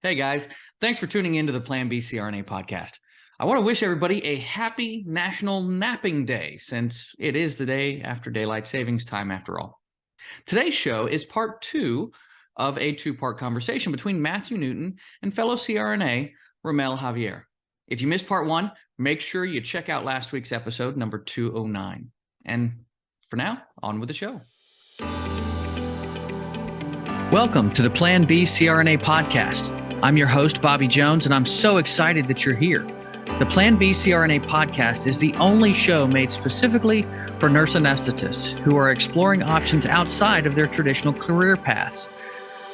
Hey guys, thanks for tuning into the Plan B CRNA podcast. I want to wish everybody a happy National Napping Day, since it is the day after daylight savings time after all. Today's show is part two of a two-part conversation between Matthew Newton and fellow CRNA Rommel Javier. If you missed part one, make sure you check out last week's episode, number 209. And for now, on with the show. Welcome to the Plan B CRNA podcast. I'm your host, Bobby Jones, and I'm so excited that you're here. The Plan B CRNA podcast is the only show made specifically for nurse anesthetists who are exploring options outside of their traditional career paths.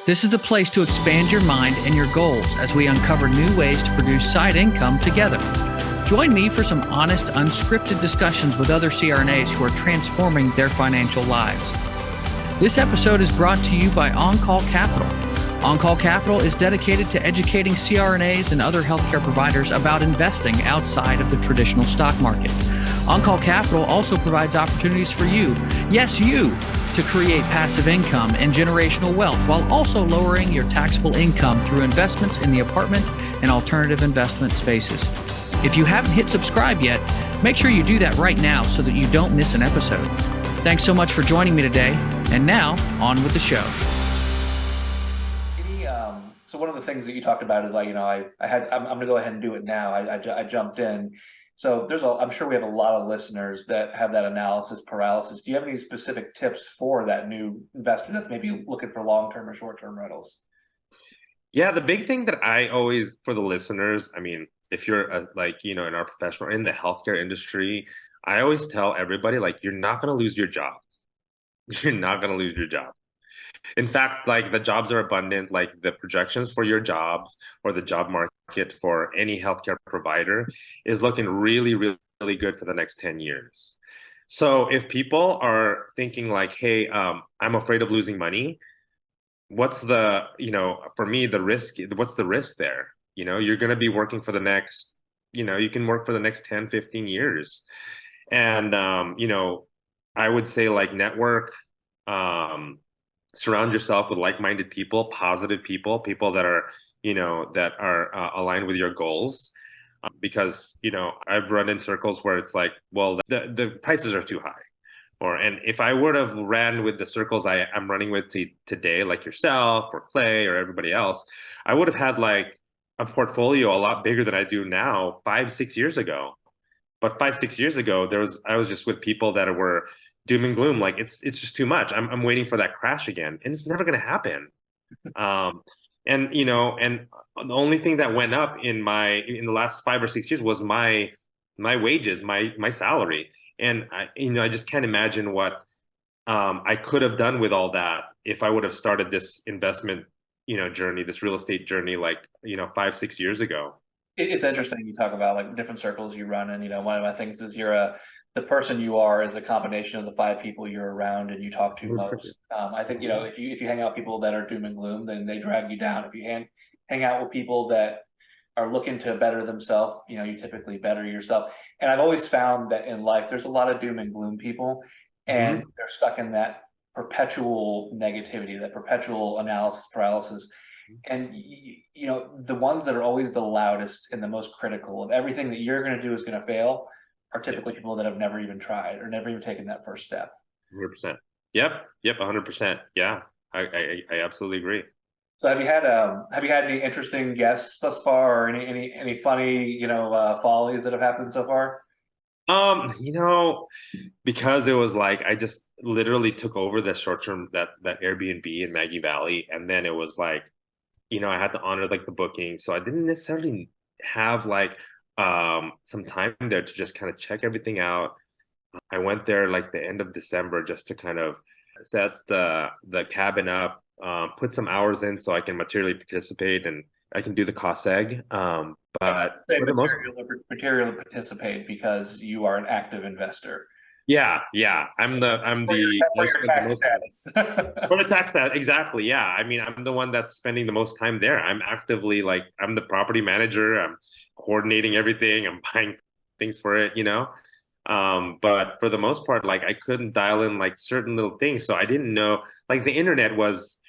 This is the place to expand your mind and your goals as we uncover new ways to produce side income together. Join me for some honest, unscripted discussions with other CRNAs who are transforming their financial lives. This episode is brought to you by On-Call Capital. On-Call Capital is dedicated to educating CRNAs and other healthcare providers about investing outside of the traditional stock market. On-Call Capital also provides opportunities for you, yes, you, to create passive income and generational wealth while also lowering your taxable income through investments in the apartment and alternative investment spaces. If you haven't hit subscribe yet, make sure you do that right now so that you don't miss an episode. Thanks so much for joining me today. And now, on with the show. So one of the things that you talked about is like, I'm going to go ahead and do it now. I jumped in. So I'm sure we have a lot of listeners that have that analysis paralysis. Do you have any specific tips for that new investor that's maybe looking for long-term or short-term rentals? Yeah, the big thing that I always, for the listeners, I mean, if you're in our professional, in the healthcare industry, I always tell everybody, like, you're not going to lose your job. You're not going to lose your job. In fact, like, the jobs are abundant. Like, the projections for your jobs or the job market for any healthcare provider is looking really, really, really good for the next 10 years. So if people are thinking like, hey, I'm afraid of losing money, what's the, for me, the risk, what's the risk there? You're going to be working for the next, you can work for the next 10, 15 years. And, I would say, like, network, surround yourself with like-minded people, positive people that are, aligned with your goals. Because, I've run in circles where it's like, well, the prices are too high. And if I would have ran with the circles I'm running with today, like yourself or Clay or everybody else, I would have had like a portfolio a lot bigger than I do now 5-6 years ago. But 5-6 years ago, I was just with people that were doom and gloom. Like, it's just too much. I'm waiting for that crash again, and it's never going to happen. And the only thing that went up in the last 5 or 6 years was my wages, my salary. And I just can't imagine what I could have done with all that if I would have started this investment, journey, this real estate journey, like, 5-6 years ago. It's interesting you talk about like different circles you run, and one of my things is the person you are is a combination of the 5 people you're around and you talk to most. I think if you hang out with people that are doom and gloom, then they drag you down. If you hang out with people that are looking to better themselves, you typically better yourself. And I've always found that in life there's a lot of doom and gloom people, and they're stuck in that perpetual negativity, that perpetual analysis paralysis. And the ones that are always the loudest and the most critical of everything that you're going to do is going to fail are typically people that have never even tried or never even taken that first step. 100%. Yep. 100%. Yeah, I absolutely agree. So have you had any interesting guests thus far, or any funny follies that have happened so far? Because it was like I just literally took over the short term that Airbnb in Maggie Valley, and then it was like, I had to honor like the booking, so I didn't necessarily have like some time there to just kind of check everything out. I went there like the end of December just to kind of set the cabin up, put some hours in so I can materially participate and I can do the cost seg. But material participate because you are an active investor. Yeah. I'm the for your tax status. For the tax status, exactly. Yeah. I mean, I'm the one that's spending the most time there. I'm actively I'm the property manager. I'm coordinating everything. I'm buying things for it, But for the most part, like, I couldn't dial in like certain little things. So I didn't know, like, the internet was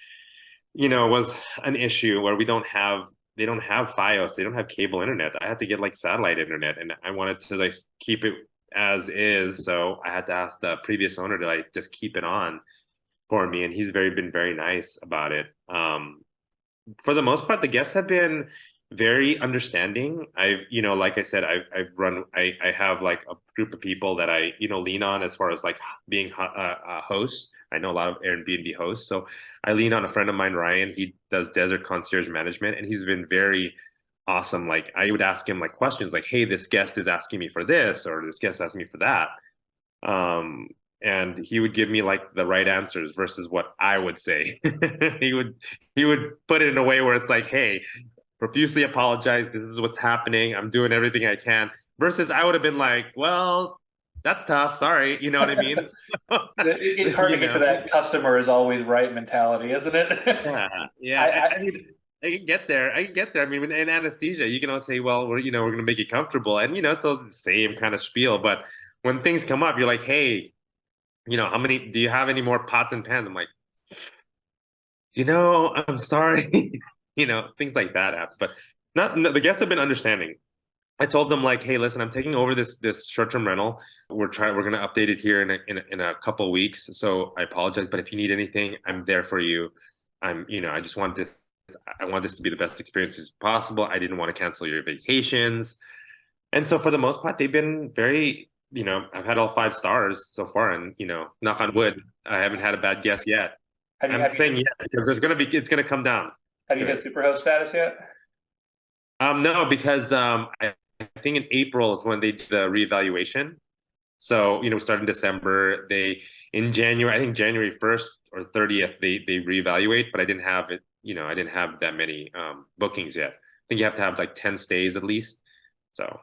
an issue where we don't have they don't have Fios, they don't have cable internet. I had to get like satellite internet, and I wanted to like keep it as is. So I had to ask the previous owner to like just keep it on for me, and he's been very nice about it. For the most part, the guests have been very understanding. I've, like I said, I have like a group of people that I, lean on as far as like being a host. I know a lot of Airbnb hosts. So I lean on a friend of mine, Ryan. He does desert concierge management, and he's been very awesome. Like I would ask him like questions like, hey, this guest is asking me for this, or this guest asked me for that. Um, and he would give me like the right answers versus what I would say. he would he would put it in a way where it's like, hey, profusely apologize. This is what's happening. I'm doing everything I can. Versus I would have been like, well, that's tough. Sorry. You know what I mean? It's hard to get to that customer is always right mentality, isn't it? Yeah. Yeah. I mean, I can get there. I can get there. I mean, in anesthesia, you can always say, well, we're going to make you comfortable. And, it's all the same kind of spiel. But when things come up, you're like, hey, how many, do you have any more pots and pans? I'm like, I'm sorry. Things like that happen. But not no, the guests have been understanding. I told them like, hey, listen, I'm taking over this short-term rental. We're gonna update it here in a couple weeks. So I apologize, but if you need anything, I'm there for you. I just want this. I want this to be the best experience as possible. I didn't want to cancel your vacations, and so for the most part, they've been very. I've had all 5 stars so far, and knock on wood, I haven't had a bad guest yet. I'm saying yeah because it's gonna come down. Have you hit Superhost status yet? No, because I think in April is when they did the reevaluation. So, we started in December. In January, I think January 1st or 30th, they reevaluate, but I didn't have it, I didn't have that many bookings yet. I think you have to have like 10 stays at least. So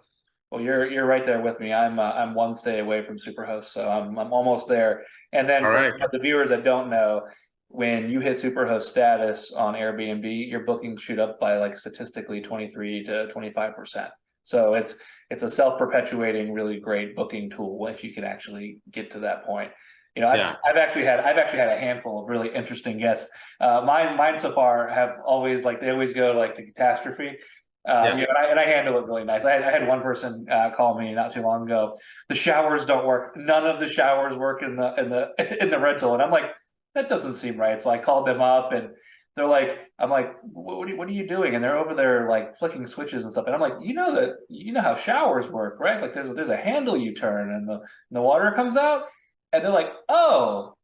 well, you're right there with me. I'm one stay away from Superhost, so I'm almost there. And then for the viewers that don't know, when you hit Superhost status on Airbnb, your bookings shoot up by like statistically 23 to 25%. So it's a self-perpetuating, really great booking tool if you can actually get to that point. I've actually had a handful of really interesting guests. Mine so far have always they always go like to catastrophe. And I handle it really nice. I had one person call me not too long ago. The showers don't work. None of the showers work in the rental, and I'm like, that doesn't seem right. So I called them up, and they're like, I'm like, what are you doing? And they're over there like flicking switches and stuff. And I'm like, you know how showers work, right? Like there's a handle you turn, and the water comes out. And they're like, oh,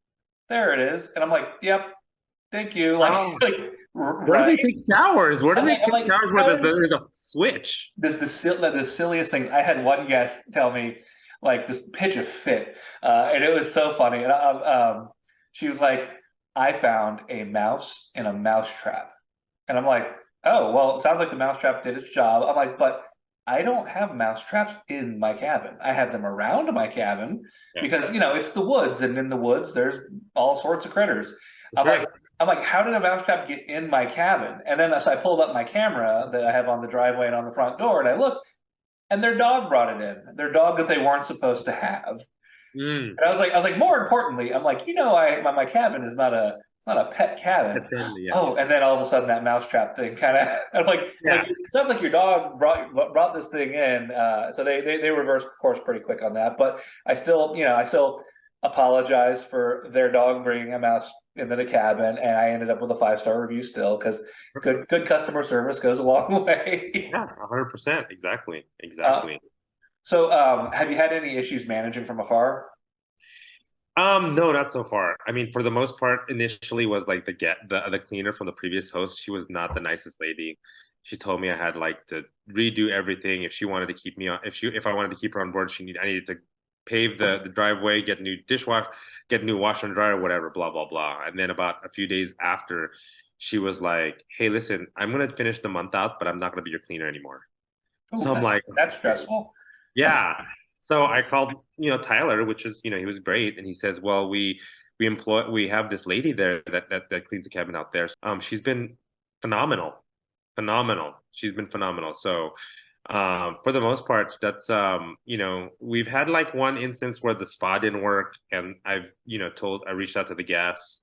there it is. And I'm like, yep, thank you. Where do they take showers? Where do they take showers where there's a switch? The silliest things. I had one guest tell me, like, just pitch a fit. And it was so funny. And she was like, I found a mouse in a mouse trap. And I'm like, oh, well, it sounds like the mouse trap did its job. I'm like, but I don't have mouse traps in my cabin. I have them around my cabin because, it's the woods. And in the woods, there's all sorts of critters. I'm like, how did a mouse trap get in my cabin? And then so I pulled up my camera that I have on the driveway and on the front door, and I looked, and their dog brought it in. Their dog that they weren't supposed to have. And I was like, more importantly, I'm like, my cabin is not a pet cabin. Oh, and then all of a sudden that mousetrap thing kind of, I'm like, it sounds like your dog brought this thing in. So they reversed course pretty quick on that. But I still apologize for their dog bringing a mouse into the cabin, and I ended up with a 5-star review still because good customer service goes a long way. Yeah, 100%. Exactly. So have you had any issues managing from afar? No, not so far. I mean, for the most part, initially was like the cleaner from the previous host. She was not the nicest lady. She told me I had like to redo everything if she wanted to keep me on. If I wanted to keep her on board, I needed to pave the driveway, get new dishwasher, get new washer and dryer, whatever, blah blah blah. And then about a few days after, she was like, "Hey, listen, I'm gonna finish the month out, but I'm not gonna be your cleaner anymore." Ooh, so I'm like, that's stressful. Yeah. So I called, Tyler, which is, he was great. And he says, well, we have this lady there that cleans the cabin out there. She's been phenomenal. She's been phenomenal. So, for the most part, that's, we've had like one instance where the spa didn't work, and I reached out to the guests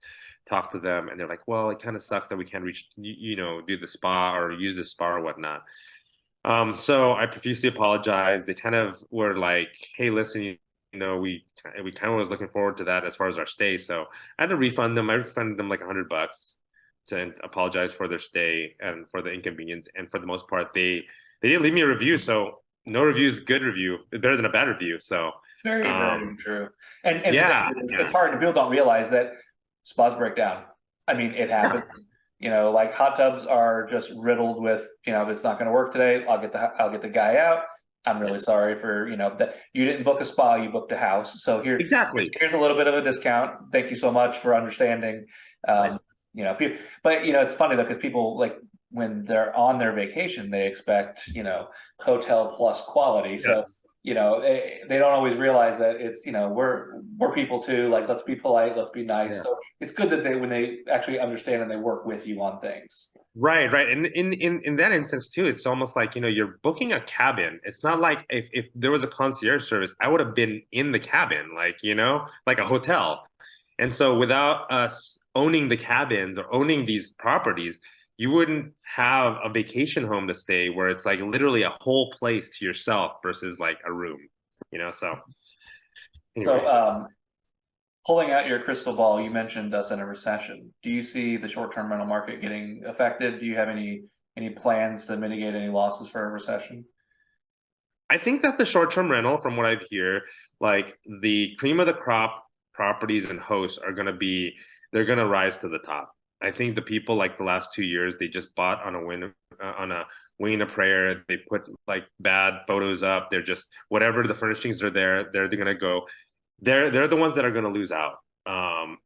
talk to them, and they're like, well, it kind of sucks that we can't reach, do the spa or use the spa or whatnot. So I profusely apologized. They kind of were like, hey, listen, we kind of was looking forward to that as far as our stay. So I had to refund them. I refunded them like $100 to apologize for their stay and for the inconvenience. And for the most part, they didn't leave me a review. So no review is good review. It's better than a bad review. So Very, very true. And the yeah, thing is, it's hard, and people don't realize that spas break down. I mean, it happens. Like hot tubs are just riddled with, if it's not going to work today, I'll get the guy out. I'm really sorry for, that you didn't book a spa, you booked a house. So exactly. here's a little bit of a discount. Thank you so much for understanding. Right. But it's funny though, because people, like, when they're on their vacation, they expect, hotel plus quality. So Yes. they don't always realize that it's, we're people too. Like, let's be polite, let's be nice. Yeah. So it's good that when they actually understand and they work with you on things. Right. And in that instance too, it's almost like, you're booking a cabin. It's not like if there was a concierge service, I would have been in the cabin, like, like a hotel. And so without us owning the cabins or owning these properties, you wouldn't have a vacation home to stay where it's like literally a whole place to yourself versus like a room, so anyway. So pulling out your crystal ball, you mentioned us in a recession. Do you see the short-term rental market getting affected? Do you have any plans to mitigate any losses for a recession? I think that the short-term rental, from what I've heard, like the cream of the crop properties and hosts they're going to rise to the top. I think the people, like the last 2 years, they just bought on a wing and a prayer. They put like bad photos up. They're just, whatever the furnishings are there, they're going to go. They're the ones that are going to lose out.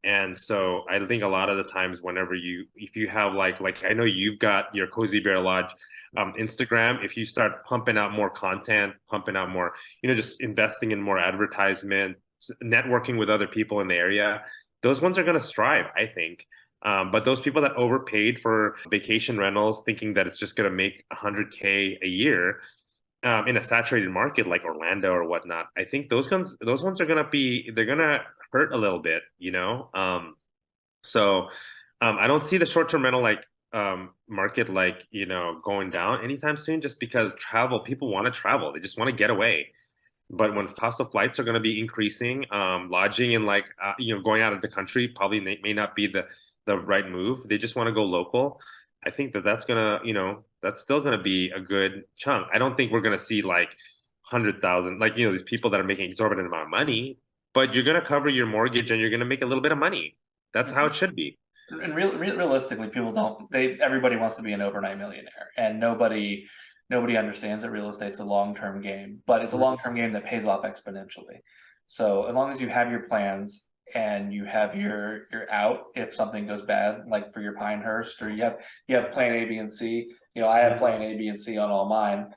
And so I think a lot of the times, if you have like I know you've got your Cozy Bear Lodge Instagram, if you start pumping out more content, pumping out more, just investing in more advertisement, networking with other people in the area, those ones are going to strive, I think. But those people that overpaid for vacation rentals, thinking that it's just going to make $100K a year in a saturated market like Orlando or whatnot, I think those ones are going to they're going to hurt a little bit, So I don't see the short-term rental market going down anytime soon, just because people want to travel. They just want to get away. But when cost of flights are going to be increasing, lodging and going out of the country probably may not be the right move. They just want to go local. I think that's that's still gonna be a good chunk. I don't think we're gonna see like 100,000, these people that are making exorbitant amount of money, but you're gonna cover your mortgage and you're gonna make a little bit of money. That's how it should be. And realistically, people don't. Everybody wants to be an overnight millionaire, and nobody understands that real estate's a long-term game, but it's a long-term game that pays off exponentially. So as long as you have your plans and you have your out if something goes bad, like for your Pinehurst, or you have plan A, B, and C. I have plan A, B, and C on all mine.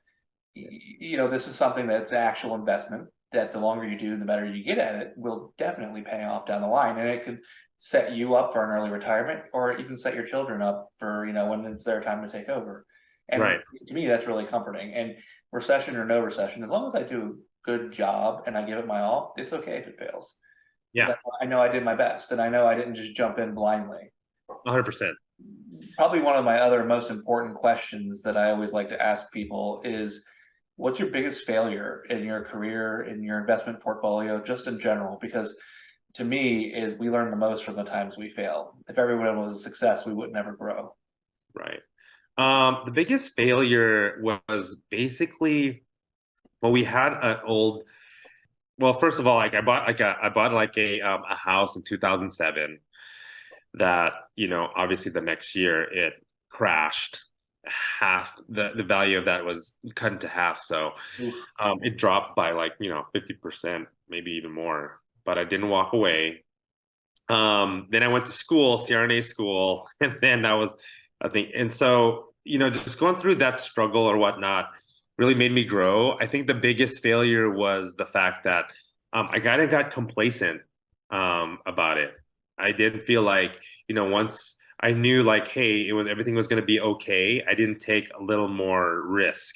This is something that's actual investment that the longer you do, the better you get at it, will definitely pay off down the line. And it could set you up for an early retirement, or even set your children up for, when it's their time to take over. And right. To me, that's really comforting. And recession or no recession, as long as I do a good job and I give it my all, it's okay if it fails. Yeah. I know I did my best, and I know I didn't just jump in blindly. 100%. Probably one of my other most important questions that I always like to ask people is, what's your biggest failure in your career, in your investment portfolio, just in general? Because to me, we learn the most from the times we fail. If everyone was a success, we would never grow. Right. The biggest failure was basically, we had an old. Well, first of all, I bought a house in 2007 that, obviously the next year it crashed. Half the value of that was cut into half. So it dropped by 50%, maybe even more, but I didn't walk away. Then I went to school, CRNA school, and then that was, I think, and so, just going through that struggle or whatnot really made me grow. I think the biggest failure was the fact that I kind of got complacent about it. I did feel like, once I knew hey, everything was going to be okay, I didn't take a little more risk.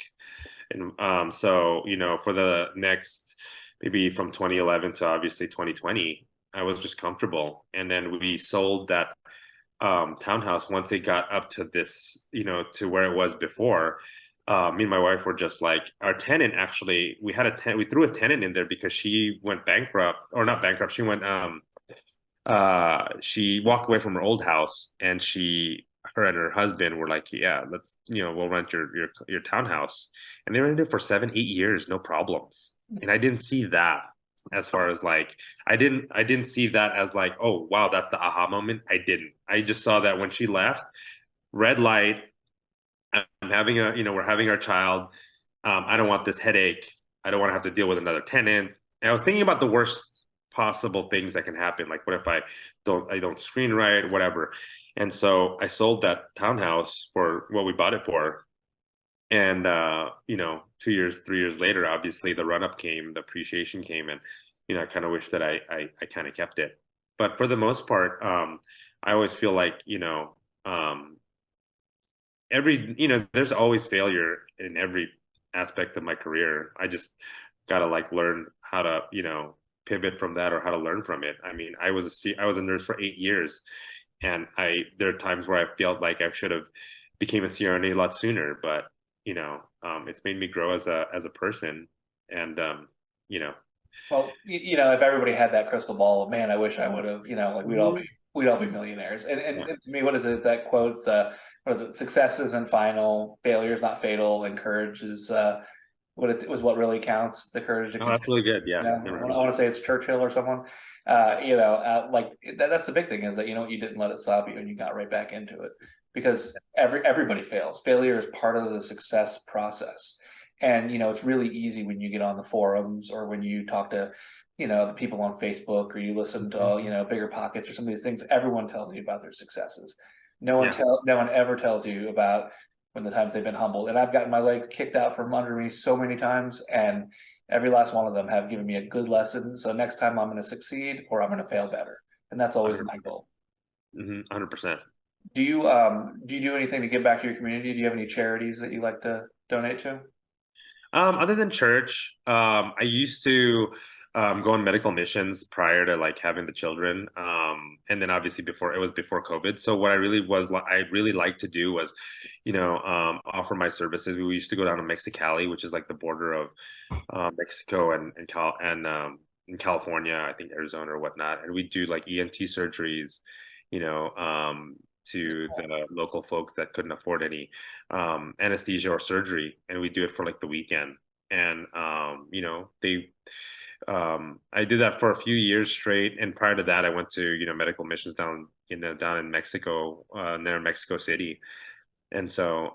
And so, for the next, maybe from 2011 to obviously 2020, I was just comfortable. And then we sold that townhouse, once it got up to this, to where it was before, me and my wife were just like, our tenant actually, we threw a tenant in there because she went bankrupt, or not bankrupt, she walked away from her old house, and her and her husband were like, yeah, we'll rent your townhouse. And they rented it for 7, 8 years, no problems. And I didn't see that as far as like, I didn't see that as like, oh wow, that's the aha moment. I just saw that when she left, red light, we're having our child. I don't want this headache. I don't want to have to deal with another tenant. And I was thinking about the worst possible things that can happen. Like, what if I don't screen right, whatever. And so I sold that townhouse for what we bought it for. And 2 years, 3 years later, obviously the run up came, the appreciation came, and I kind of wish that I kind of kept it. But for the most part, I always feel like there's always failure in every aspect of my career. I just gotta like learn how to pivot from that, or how to learn from it. I mean, I was a nurse for 8 years, and there are times where I felt like I should have became a CRNA a lot sooner, but it's made me grow as a person. And Well, if everybody had that crystal ball, man, I wish I would have. Like we'd all be millionaires. And to me, what is it that quotes? What is it? Success isn't final, failure is not fatal, and courage is what really counts. The courage to continue. that's really good. Yeah, I want to say it's Churchill or someone. Like that's the big thing, is that you didn't let it stop you, and you got right back into it, because everybody fails. Failure is part of the success process. And it's really easy when you get on the forums, or when you talk to the people on Facebook, or you listen to Bigger Pockets or some of these things. Everyone tells you about their successes. No one ever tells you about when the times they've been humbled. And I've gotten my legs kicked out from under me so many times, and every last one of them have given me a good lesson. So next time I'm going to succeed, or I'm going to fail better, and that's always 100%. My goal. 100%. Do you do anything to give back to your community? Do you have any charities that you like to donate to? Other than church, I used to go on medical missions prior to like having the children, and then obviously before COVID. So what I really liked to do was, offer my services. We used to go down to Mexicali, which is like the border of Mexico and in California, I think Arizona or whatnot, and we do like ENT surgeries, to the local folks that couldn't afford any anesthesia or surgery, and we do it for like the weekend. And I did that for a few years straight, and prior to that I went to medical missions down in Mexico, near Mexico City. And so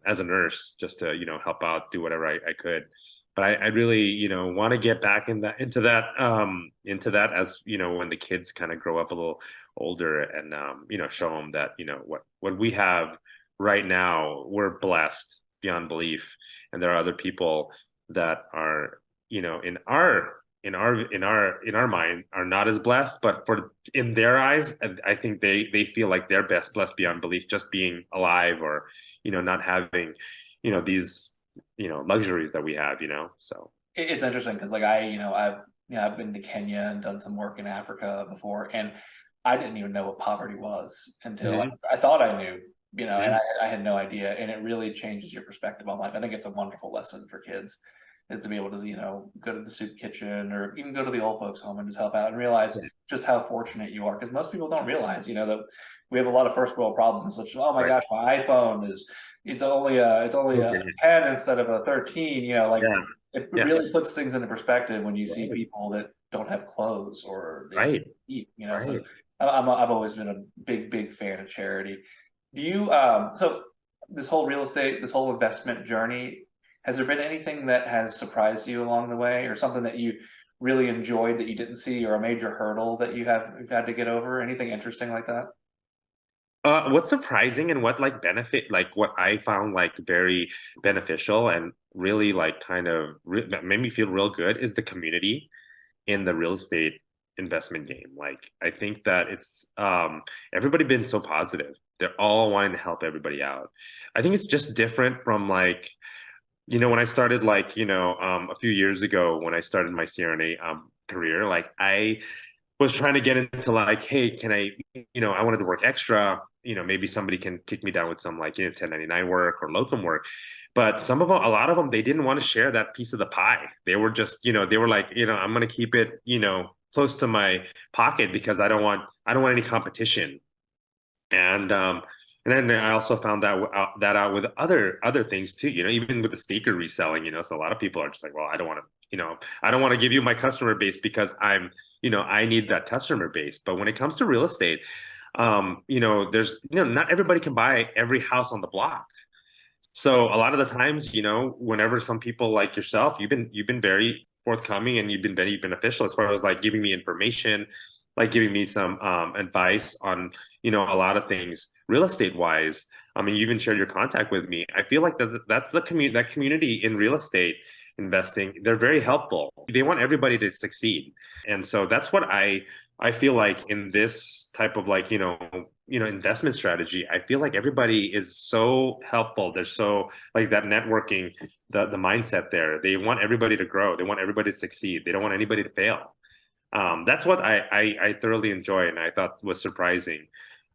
as a nurse, just to help out, do whatever I could. But I really want to get back into that as when the kids kind of grow up a little older, and show them that what we have right now, we're blessed beyond belief, and there are other people that are in our mind are not as blessed, but in their eyes, I think they feel like they're blessed beyond belief, just being alive, or not having these luxuries that we have. So it's interesting, because like I've been to Kenya and done some work in Africa before, and I didn't even know what poverty was until I thought I knew, and I had no idea. And it really changes your perspective on life. I think it's a wonderful lesson for kids, is to be able to, go to the soup kitchen, or even go to the old folks home and just help out, and realize just how fortunate you are. Because most people don't realize, that we have a lot of first world problems, such as, oh my gosh, my iPhone it's only a 10 instead of a 13, it really puts things into perspective when you see people that don't have clothes, or they don't eat, so I've always been a big fan of charity. Do you so this whole real estate, this whole investment journey, has there been anything that has surprised you along the way, or something that you really enjoyed that you didn't see, or a major hurdle that you've had to get over? Anything interesting like that? What's surprising, and what like benefit, like what I found like very beneficial, and really like kind of that made me feel real good, is the community in the real estate investment game. Like, I think that it's everybody been so positive. They're all wanting to help everybody out. I think it's just different from like, when I started like, a few years ago, when I started my CRNA career, like was trying to get into like, hey, can I, I wanted to work extra, maybe somebody can kick me down with some like, 1099 work or locum work. But some of them, a lot of them, they didn't want to share that piece of the pie. They were just, they were like, I'm going to keep it, close to my pocket because I don't want any competition. And then I also found that out with other things too, even with the sneaker reselling, so a lot of people are just like, well, I don't want to give you my customer base because I need that customer base. But when it comes to real estate, there's, not everybody can buy every house on the block. So a lot of the times, whenever some people like yourself, you've been very forthcoming and you've been very beneficial as far as like giving me information, like giving me some advice on, a lot of things real estate wise. I mean, you even shared your contact with me. I feel like that's that community in real estate investing. They're very helpful. They want everybody to succeed. And so that's what I feel like in this type of like, investment strategy. I feel like everybody is so helpful. They're so like that networking, the mindset there. They want everybody to grow. They want everybody to succeed. They don't want anybody to fail. That's what I thoroughly enjoy and I thought was surprising,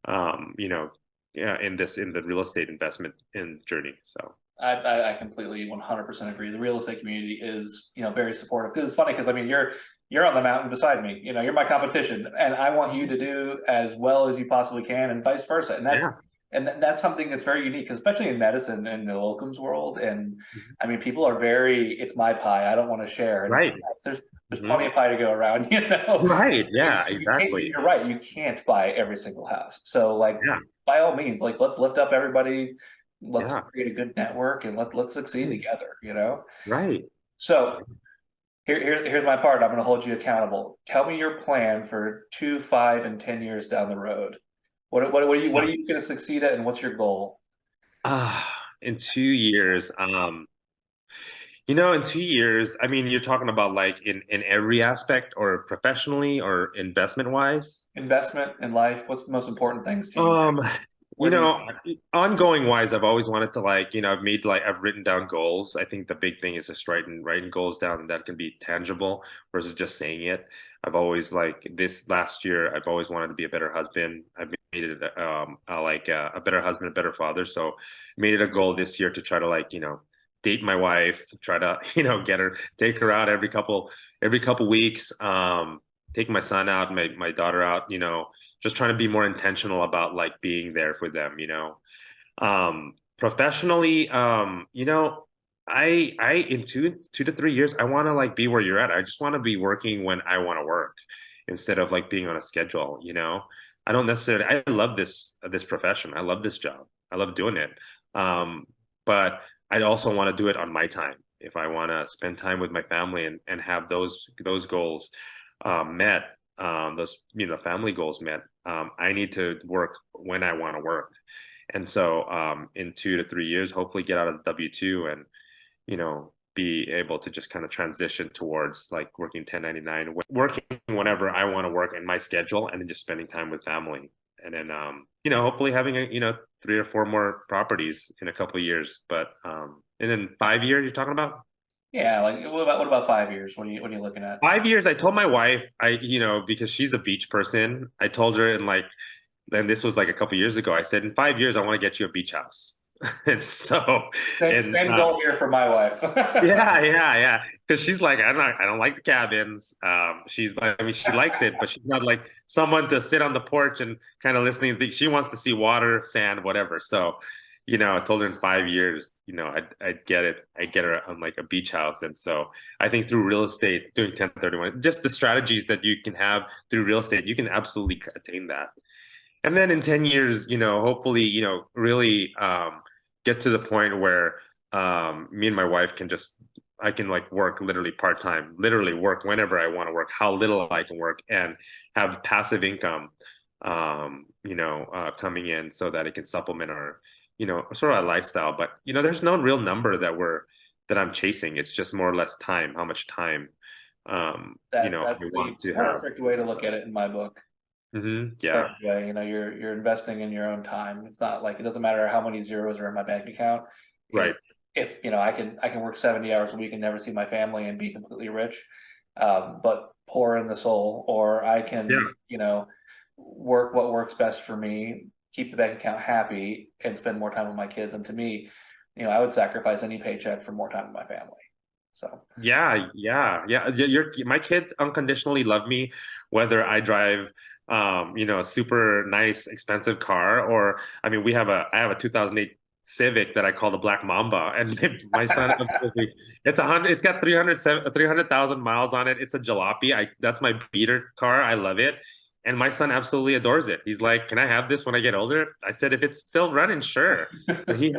in the real estate investment in journey. So I completely 100% agree. The real estate community is, very supportive because it's funny because I mean, you're on the mountain beside me, you're my competition and I want you to do as well as you possibly can and vice versa. And that's something that's very unique, especially in medicine and the locums world. And I mean, people are it's my pie. I don't want to share. And right. There's plenty of pie to go around, Right. Yeah, exactly. You're right. You can't buy every single house. So like, Yeah. by all means, like let's lift up everybody. Let's Yeah. create a good network and let's succeed together, Right. So here's my part. I'm going to hold you accountable. Tell me your plan for 2, 5, and 10 years down the road. What are you going to succeed at, and what's your goal? In 2 years, in 2 years, I mean, you're talking about like in every aspect or professionally or investment wise. Investment in life. What's the most important things to you? Um, Where do ongoing wise, I've always wanted to like, I've written down goals. I think the big thing is just writing goals down that can be tangible versus just saying it. I've always like this last year, I've always wanted to be a better husband. I've made it a better husband, a better father. So made it a goal this year to try to like, date my wife, try to, take her out every couple weeks. Take my son out, my daughter out, just trying to be more intentional about like being there for them, professionally, I in 2 to 3 years, I want to like be where you're at. I just want to be working when I want to work instead of like being on a schedule, I don't necessarily, I love this profession. I love this job. I love doing it. But I also want to do it on my time. If I want to spend time with my family and have those goals met, those family goals met, I need to work when I want to work. And so in 2 to 3 years, hopefully get out of the W-2 and be able to just kind of transition towards like working 1099, working whenever I want to work in my schedule, and then just spending time with family. And then hopefully having 3 or 4 more properties in a couple of years. But and then 5 years you're talking about? Yeah, like what about 5 years? What are you looking at? 5 years, I told my wife, because she's a beach person, I told her and this was like a couple of years ago, I said, in 5 years, I want to get you a beach house. And so same goal here for my wife. yeah. Because she's like, I don't like the cabins. She's like, I mean, she likes it, but she's not like someone to sit on the porch and kind of listening. She wants to see water, sand, whatever. So I told her in 5 years, I'd get it. I'd get her on like a beach house. And so I think through real estate, doing 1031, just the strategies that you can have through real estate, you can absolutely attain that. And then in 10 years, hopefully, really get to the point where me and my wife I can like work literally part-time, literally work whenever I want to work, how little I can work, and have passive income, coming in so that it can supplement our sort of a lifestyle. But there's no real number that I'm chasing. It's just more or less time, how much time That's I want the to have. perfect way to look at it in my book. Yeah. Perfect way. You're investing in your own time. It's not like it doesn't matter how many zeros are in my bank account. Right. If I can work 70 hours a week and never see my family and be completely rich, but poor in the soul, or I Yeah. can, work what works best for me, keep the bank account happy, and spend more time with my kids. And to me, I would sacrifice any paycheck for more time with my family. So Yeah. My kids unconditionally love me, whether I drive, a super nice, expensive car, or I mean, I have a 2008 Civic that I call the Black Mamba, and my son absolutely, it's got 300,000 miles on it. It's a jalopy. That's my beater car. I love it. And my son absolutely adores it. He's like, "Can I have this when I get older?" I said, "If it's still running, sure." But he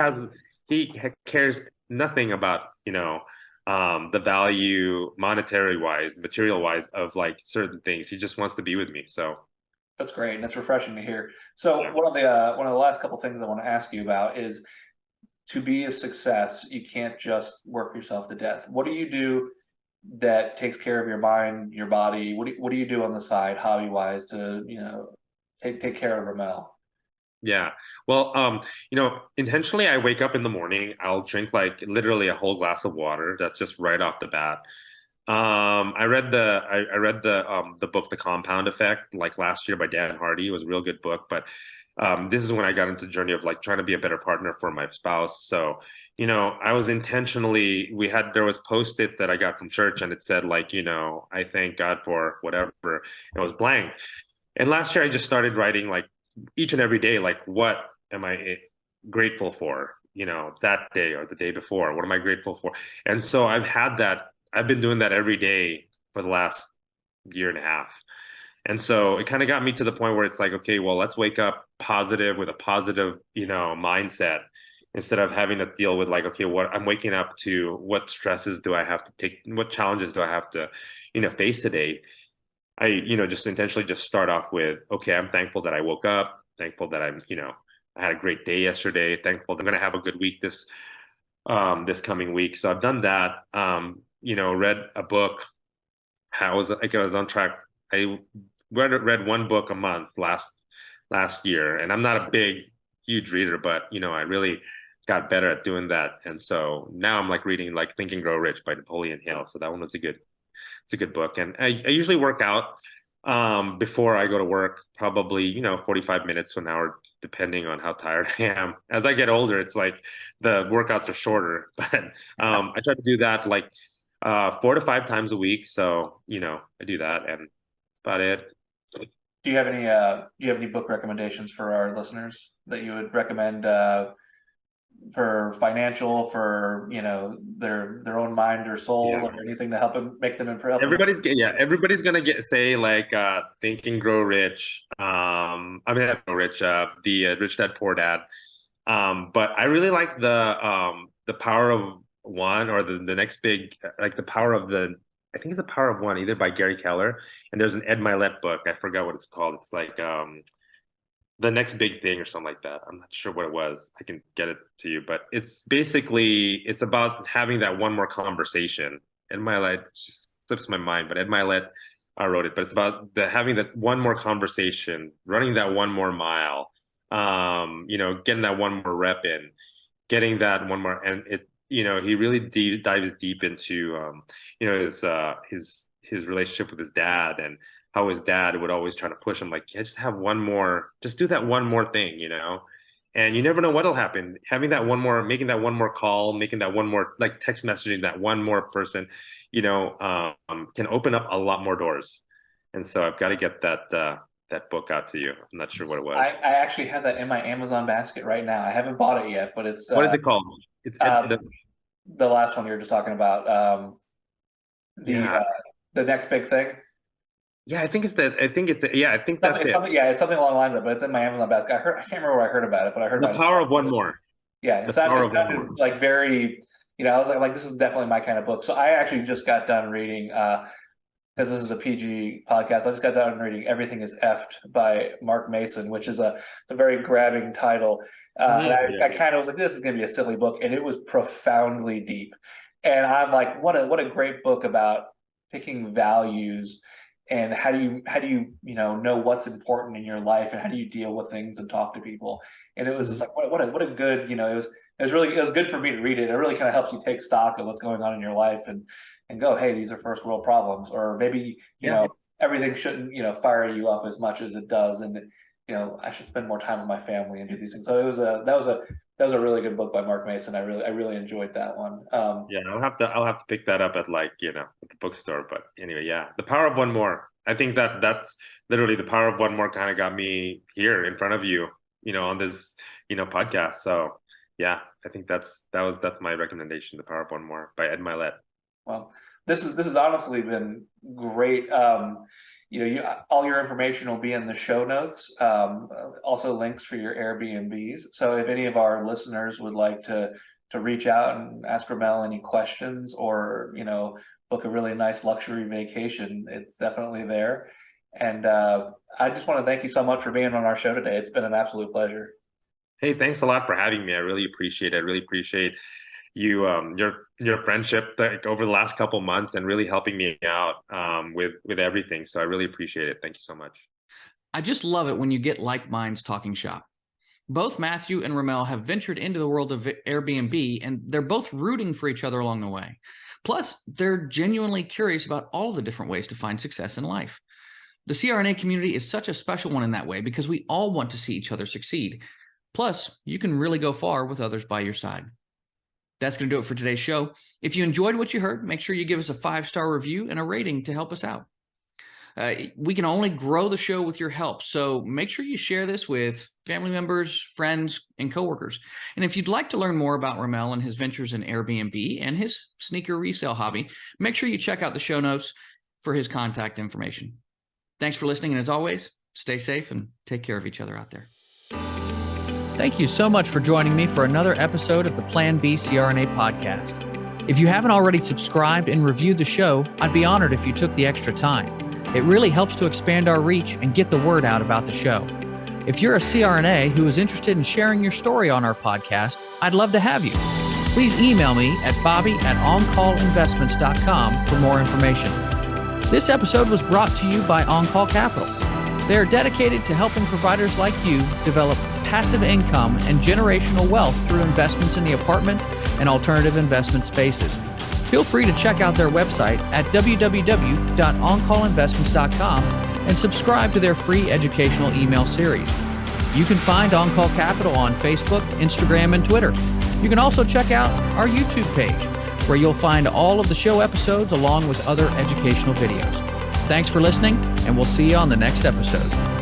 cares nothing about, the value monetary wise, material wise of like certain things. He just wants to be with me. So that's great, and that's refreshing to hear. So yeah. one of the last couple things I want to ask you about is, to be a success, you can't just work yourself to death. What do you do that takes care of your mind, your body? What do you do on the side, hobby wise, to take care of Rommel? Yeah. Well, intentionally I wake up in the morning, I'll drink like literally a whole glass of water. That's just right off the bat. I read the book The Compound Effect like last year by Dan Hardy. It was a real good book, but this is when I got into the journey of like trying to be a better partner for my spouse. So, I was intentionally, there was post-its that I got from church and it said like, I thank God for whatever. It was blank. And last year I just started writing like each and every day, like what am I grateful for, that day or the day before? What am I grateful for? And so I've been doing that every day for the last year and a half. And so it kind of got me to the point where it's like, okay, well, let's wake up positive with a positive, mindset instead of having to deal with like, okay, what I'm waking up to, what stresses do I have to take, what challenges do I have to, face today? I, just intentionally just start off with, okay, I'm thankful that I woke up, thankful that I had a great day yesterday, thankful that I'm going to have a good week this coming week. So I've done that. Read a book. I was on track. I read one book a month last year, and I'm not a huge reader, but I really got better at doing that. And so now I'm like reading like Think and Grow Rich by Napoleon Hill. So that one was it's a good book. And I usually work out before I go to work, probably 45 minutes to an hour, depending on how tired I am. As I get older, it's like the workouts are shorter, but I try to do that like 4 to 5 times a week. So I do that, and that's about it. Do you have any book recommendations for our listeners that you would recommend, for financial, for their own mind or soul, Yeah. or anything to help them, make them improve? Everybody's gonna say like Think and Grow Rich. I mean not Grow Rich, the Rich Dad Poor Dad. But I really like the Power of One, or the next big, like the Power of the, I think it's the Power of One, either by Gary Keller. And there's an Ed Milet book. I forgot what it's called. It's like the next big thing or something like that. I'm not sure what it was. I can get it to you, but it's about having that one more conversation. Ed Milet just slips my mind, but Ed Milet wrote it. But it's about having that one more conversation, running that one more mile, getting that one more rep in, getting that one more, and he really dives deep into his relationship with his dad, and how his dad would always try to push him like, yeah, just do that one more thing, and you never know what'll happen. Having that one more, making that one more call, making that one more, like text messaging that one more person, can open up a lot more doors. And so I've got to get that book out to you. I'm not sure what it was. I actually have that in my Amazon basket right now. I haven't bought it yet, but it's What is it called? It's the last one you were just talking about. The Yeah. The next big thing. Yeah, I think it's that. I think it's yeah. I think that's it. It's something along the lines of, but it's in my Amazon basket. I can't remember where I heard about it, but I heard The about Power it. of One More. Yeah, The Power of One sounded More. like very, I was like this is definitely my kind of book. So I actually just got done reading, because this is a PG podcast. I just got done reading Everything Is Effed by Mark Mason, which is it's a very grabbing title. And I kind of was like, this is going to be a silly book, and it was profoundly deep. And I'm like, what a great book about picking values, and how do you know what's important in your life, and how do you deal with things and talk to people. And it was just like, what a good, it it was good for me to read it. It really kind of helps you take stock of what's going on in your life and go, hey, these are first world problems, or maybe you know everything shouldn't fire you up as much as it does, and I should spend more time with my family and do these things. So that was a really good book by Mark Mason. I really enjoyed that one. Yeah, I'll have to pick that up at at the bookstore. But anyway, yeah, The Power of One More. I think that's literally The Power of One More kind of got me here in front of you, on this podcast. So yeah, I think that's my recommendation, The Power of One More by Ed Milet. Well, this has honestly been great. All your information will be in the show notes. Also links for your Airbnbs. So if any of our listeners would like to reach out and ask Rommel any questions, or book a really nice luxury vacation, it's definitely there. And I just want to thank you so much for being on our show today. It's been an absolute pleasure. Hey, thanks a lot for having me. I really appreciate it. I really appreciate you, your friendship over the last couple months, and really helping me out with everything. So I really appreciate it. Thank you so much. I just love it when you get like minds talking shop. Both Matthew and Rommel have ventured into the world of Airbnb, and they're both rooting for each other along the way. Plus, they're genuinely curious about all the different ways to find success in life. The CRNA community is such a special one in that way, because we all want to see each other succeed. Plus, you can really go far with others by your side. That's going to do it for today's show. If you enjoyed what you heard, make sure you give us a 5-star review and a rating to help us out. We can only grow the show with your help, so make sure you share this with family members, friends, and coworkers. And if you'd like to learn more about Rommel and his ventures in Airbnb and his sneaker resale hobby, make sure you check out the show notes for his contact information. Thanks for listening, and as always, stay safe and take care of each other out there. Thank you so much for joining me for another episode of the Plan B CRNA podcast. If you haven't already subscribed and reviewed the show, I'd be honored if you took the extra time. It really helps to expand our reach and get the word out about the show. If you're a CRNA who is interested in sharing your story on our podcast, I'd love to have you. Please email me at bobby@oncallinvestments.com for more information. This episode was brought to you by On-Call Capital. They are dedicated to helping providers like you develop passive income and generational wealth through investments in the apartment and alternative investment spaces. Feel free to check out their website at www.oncallinvestments.com and subscribe to their free educational email series. You can find On-Call Capital on Facebook, Instagram, and Twitter. You can also check out our YouTube page, where you'll find all of the show episodes along with other educational videos. Thanks for listening, and we'll see you on the next episode.